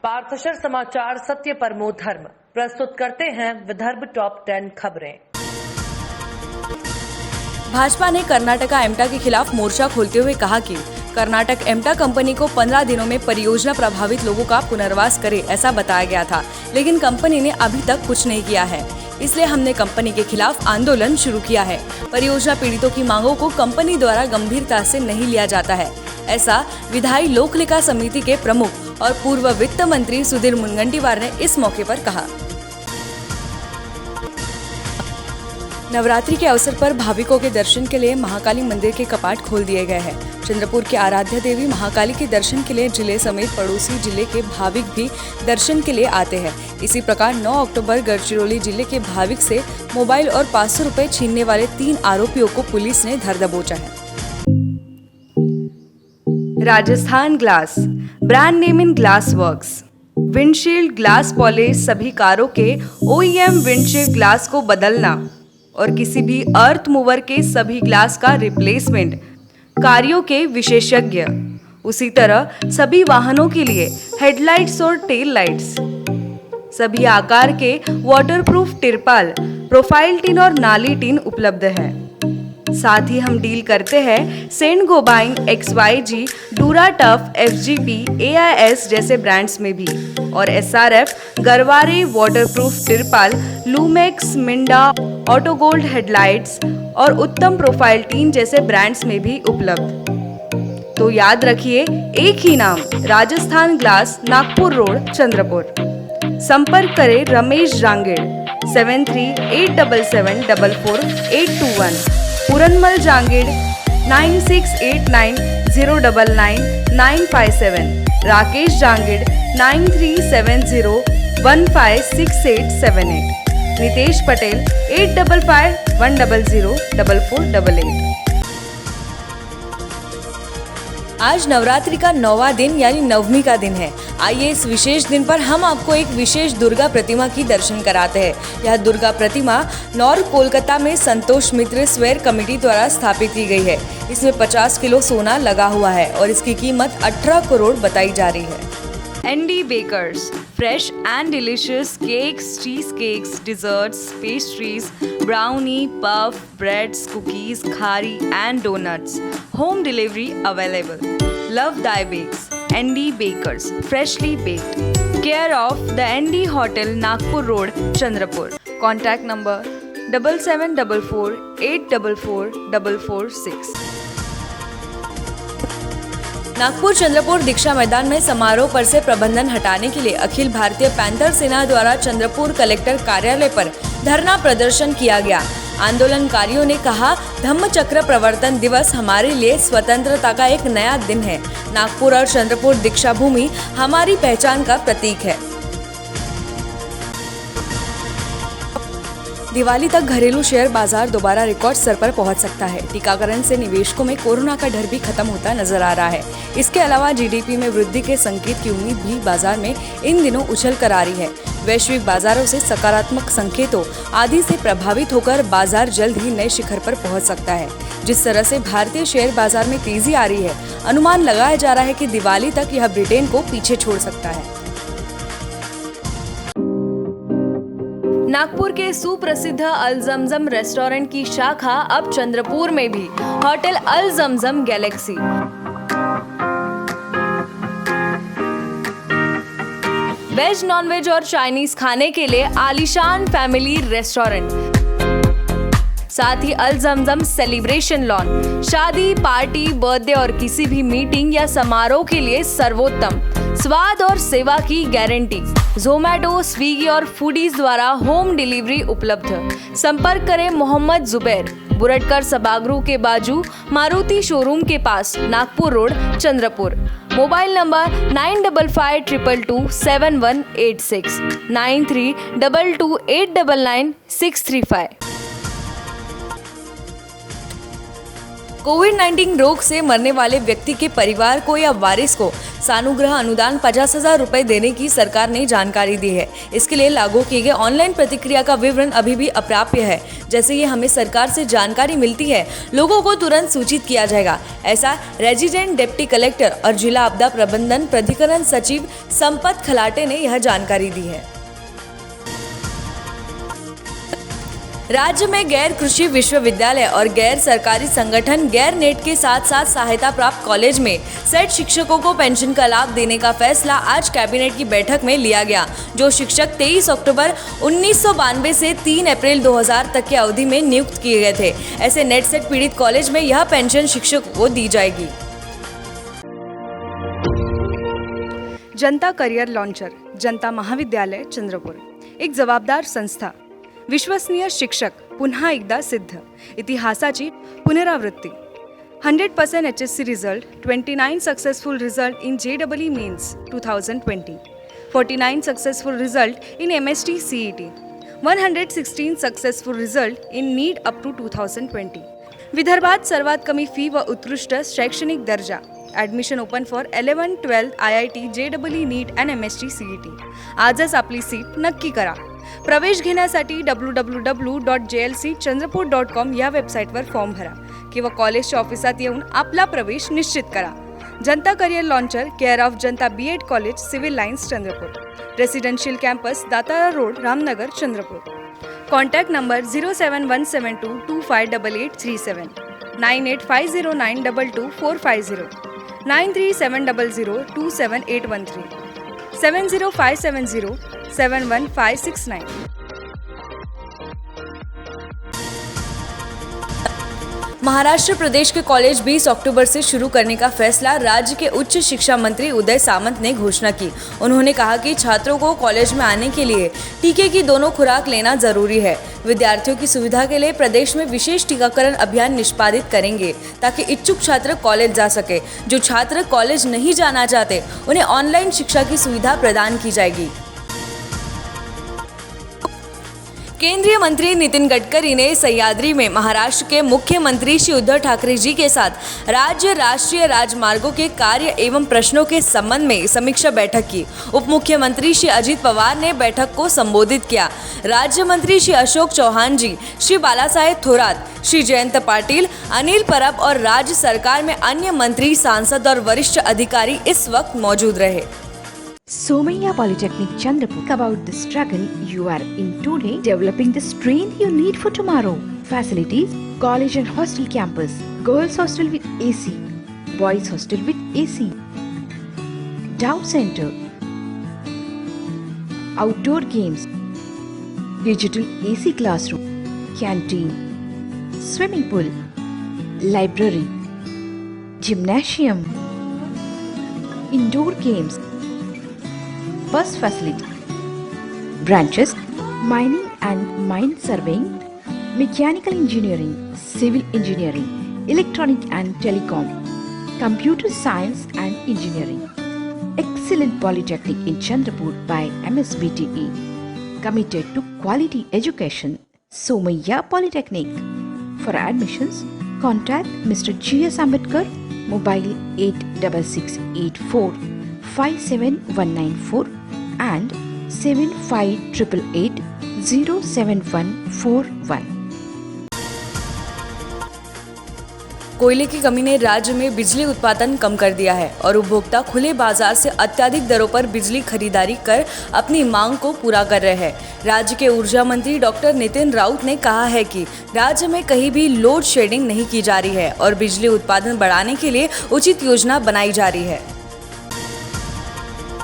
पार्थशर समाचार सत्य परमो धर्म प्रस्तुत करते हैं विदर्भ टॉप 10 खबरें। भाजपा ने कर्नाटका एमटा के खिलाफ मोर्चा खोलते हुए कहा कि कर्नाटक एमटा कंपनी को 15 दिनों में परियोजना प्रभावित लोगों का पुनर्वास करे ऐसा बताया गया था, लेकिन कंपनी ने अभी तक कुछ नहीं किया है। इसलिए हमने कंपनी के खिलाफ आंदोलन शुरू किया है। परियोजना पीड़ितों की मांगों को कंपनी द्वारा गंभीरता से नहीं लिया जाता है, ऐसा विधायी लोक लेखा समिति के प्रमुख और पूर्व वित्त मंत्री सुधीर मुनगंटीवार ने इस मौके पर कहा। नवरात्रि के अवसर पर भाविकों के दर्शन के लिए महाकाली मंदिर के कपाट खोल दिए गए हैं। चंद्रपुर के आराध्य देवी महाकाली के दर्शन के लिए जिले समेत पड़ोसी जिले के भाविक भी दर्शन के लिए आते हैं। इसी प्रकार 9 अक्टूबर गढ़चिरौली जिले के भाविक से मोबाइल और 500 रुपए छीनने वाले 3 आरोपियों को पुलिस ने धर दबोचा है। Rajasthan glass, brand name in glass works. Windshield glass polish सभी कारों के OEM विंडशील्ड ग्लास को बदलना और किसी भी अर्थ मूवर के सभी ग्लास का रिप्लेसमेंट कार्यों के विशेषज्ञ। उसी तरह सभी वाहनों के लिए हेडलाइट्स और टेल लाइट्स, सभी आकार के वाटरप्रूफ तिरपाल, प्रोफाइल टिन और नाली टिन उपलब्ध है। साथ ही हम डील करते हैं saint gobain, XYG, dura tough, FGP, AIS जैसे ब्रांड्स में भी और SRF, गरवारे वाटरप्रूफ तिरपाल, लूमेक्स, मिंडा, ऑटोगोल्ड हेडलाइट्स और उत्तम प्रोफाइल टीन जैसे ब्रांड्स में भी उपलब्ध। तो याद रखिए, एक ही नाम, राजस्थान ग्लास, नागपुर रोड, चंद्रपुर। संपर्क करें रमेश जांगेड़ 7387744821, पूरनमल जांगेड़ 9689099957, राकेश जांगेड़ 9370156878, नितेश पटेल 8551004488। आज नवरात्रि का 9वां दिन यानी नवमी का दिन है। आइए इस विशेष दिन पर हम आपको एक विशेष दुर्गा प्रतिमा की दर्शन कराते हैं। यह दुर्गा प्रतिमा नॉर्थ कोलकाता में संतोष मित्र स्क्वायर कमेटी द्वारा स्थापित की गई है। इसमें 50 किलो सोना लगा हुआ है और इसकी कीमत 18 करोड़ बताई जा रही है। ND Bakers, fresh and delicious cakes, cheesecakes, desserts, pastries, brownie, puff, breads, cookies, khari and donuts. Home delivery available. Love Thy Bakes. ND Bakers, freshly baked. Care of the ND Hotel, Nagpur Road, Chandrapur. Contact number 7744844446. Nagpur Chandrapur दीक्षा मैदान में समारोह पर से प्रबंधन हटाने के लिए Akhil Bharatiya panther सेना द्वारा चंद्रपुर कलेक्टर कार्यालय पर धरना प्रदर्शन किया गया। आंदोलनकारियों ने कहा, धम्म चक्र प्रवर्तन दिवस हमारे लिए स्वतंत्रता का एक नया दिन है। नागपुर और चंद्रपुर दीक्षा भूमि हमारी पहचान का प्रतीक है। दिवाली तक घरेलू शेयर बाजार दोबारा रिकॉर्ड स्तर पर पहुंच सकता है। टीकाकरण से निवेशकों में कोरोना का डर भी खत्म होता नजर आ रहा है। इसके अलावा GDP में वृद्धि के संकेत की उम्मीद भी बाजार में इन दिनों उछल कर आ रही है। वैश्विक बाजारों से सकारात्मक संकेतों आदि से प्रभावित होकर बाजार जल्द ही नए शिखर पर पहुंच सकता है। जिस तरह से भारतीय शेयर बाजार में तेजी आ रही है, अनुमान लगाया जा रहा है कि दिवाली तक यह ब्रिटेन को पीछे छोड़ सकता है। नागपुर के सुप्रसिद्ध अल जमजम रेस्टोरेंट की शाखा अब चंद्रपुर में भी, होटल अल जमजम गैलेक्सी। वेज, नॉनवेज और चाइनीज खाने के लिए आलीशान फैमिली रेस्टोरेंट, साथ ही अल जमजम सेलिब्रेशन लॉन, शादी, पार्टी, बर्थडे और किसी भी मीटिंग या समारोह के लिए सर्वोत्तम स्वाद और सेवा की गारंटी। ज़ोमैटो, स्विगी और फूडीज द्वारा होम डिलीवरी उपलब्ध। संपर्क करें मोहम्मद जुबैर, बुरटकर सभागृह के बाजू, मारुति शोरूम के पास, Nagpur road, Chandrapur. Mobile number 9552227186, 9322899635। कोविड-19 रोग से मरने वाले व्यक्ति के परिवार को या वारिस को सानुग्रह अनुदान 50,000 रुपए देने की सरकार ने जानकारी दी है। इसके लिए लागू किए गए ऑनलाइन प्रतिक्रिया का विवरण अभी भी अप्राप्य है। जैसे ही हमें सरकार से जानकारी मिलती है, लोगों को तुरंत सूचित किया जाएगा। ऐसा रेजिडेंट डिप्टी कलेक्टर और जिला आपदा प्रबंधन प्राधिकरण सचिव संपत खलाटे ने यह जानकारी दी है। राज्य में गैर कृषि विश्वविद्यालय और गैर सरकारी संगठन गैर नेट के साथ साथ सहायता प्राप्त कॉलेज में सेट शिक्षकों को पेंशन का लाभ देने का फैसला आज कैबिनेट की बैठक में लिया गया, जो शिक्षक 23 अक्टूबर 1992 से 3 अप्रैल 2000 तक की अवधि में नियुक्त किए गए थे। ऐसे नेट सेट पीड़ित कॉलेज में यह पेंशन शिक्षकों को दी जाएगी। जनता करियर लॉन्चर जनता महाविद्यालय चंद्रपूर, एक जबाबदार संस्था, विश्वसनीय शिक्षक, पुन्हा एकदा सिद्ध, इतिहासाची पुनरावृत्ती, 100% HSC result, 29 successful result in JEE mains 2020, 49 successful result in MST CET, 116 successful result in NEET up to 2020. विदर्भात सर्वात कमी फी व उत्कृष्ट शैक्षणिक दर्जा. Admission open for 11-12 IIT JEE NEET and MST CET. आजच आपली सीट नक्की करा. प्रवेश घेण्यासाठी www.jlcchandrapur.com या वेबसाईटवर फॉर्म भरा किंवा कॉलेजच्या ऑफिसात येऊन आपला प्रवेश निश्चित करा. Janata career launcher, care of Janata BEd college, civil lines Chandrapur, residential campus, Datara road, Ramnagar, Chandrapur. Contact number 07172258837, 9850922450, 9370027813, 70570-71569. Maharashtra प्रदेश के कॉलेज 20 अक्टूबर से शुरू करने का फैसला राज्य के उच्च शिक्षा मंत्री उदय सामंत ने घोषणा की। उन्होंने कहा कि छात्रों को कॉलेज में आने के लिए टीके की दोनों खुराक लेना जरूरी है। विद्यार्थियों की सुविधा के लिए प्रदेश में विशेष टीकाकरण अभियान निष्पादित करेंगे ताकि इच्छुक छात्र कॉलेज जा सके। जो छात्र कॉलेज नहीं जाना चाहते उन्हें ऑनलाइन शिक्षा की सुविधा प्रदान की जाएगी। केंद्रीय मंत्री नितिन गडकरी ने सह्याद्री में महाराष्ट्र के मुख्यमंत्री श्री उद्धव ठाकरे जी के साथ राज्य राष्ट्रीय राजमार्गों के कार्य एवं प्रश्नों के संबंध में समीक्षा बैठक की। उप मुख्यमंत्री श्री अजित पवार ने बैठक को संबोधित किया। राज्य मंत्री श्री अशोक चौहान जी, श्री बालासाहेब थोरात, श्री जयंत पाटिल, अनिल परब और राज्य सरकार में अन्य मंत्री, सांसद और वरिष्ठ अधिकारी इस वक्त मौजूद रहे। Somaiya Polytechnic Chandrapur. About the struggle you are in today, developing the strength you need for tomorrow. Facilities: college and hostel campus, girls hostel with AC, boys hostel with AC, doubt center, outdoor games, digital AC classroom, canteen, swimming pool, library, gymnasium, indoor games, bus facility, branches: mining and mine surveying, mechanical engineering, civil engineering, electronic and telecom, computer science and engineering. Excellent polytechnic in Chandrapur by MSBTE, committed to quality education. Somaiya Polytechnic. For admissions, contact Mr. G.S. Ambedkar, mobile 86684-57194 and 7588807141. कोयले की कमी ने राज्य में बिजली उत्पादन कम कर दिया है और उपभोक्ता खुले बाजार से अत्यधिक दरों पर बिजली खरीदारी कर अपनी मांग को पूरा कर रहे हैं। राज्य के ऊर्जा मंत्री डॉक्टर नितिन राउत ने कहा है कि राज्य में कहीं भी लोड शेडिंग नहीं की जा रही है और बिजली उत्पादन बढ़ाने के लिए उचित योजना बनाई जा रही है।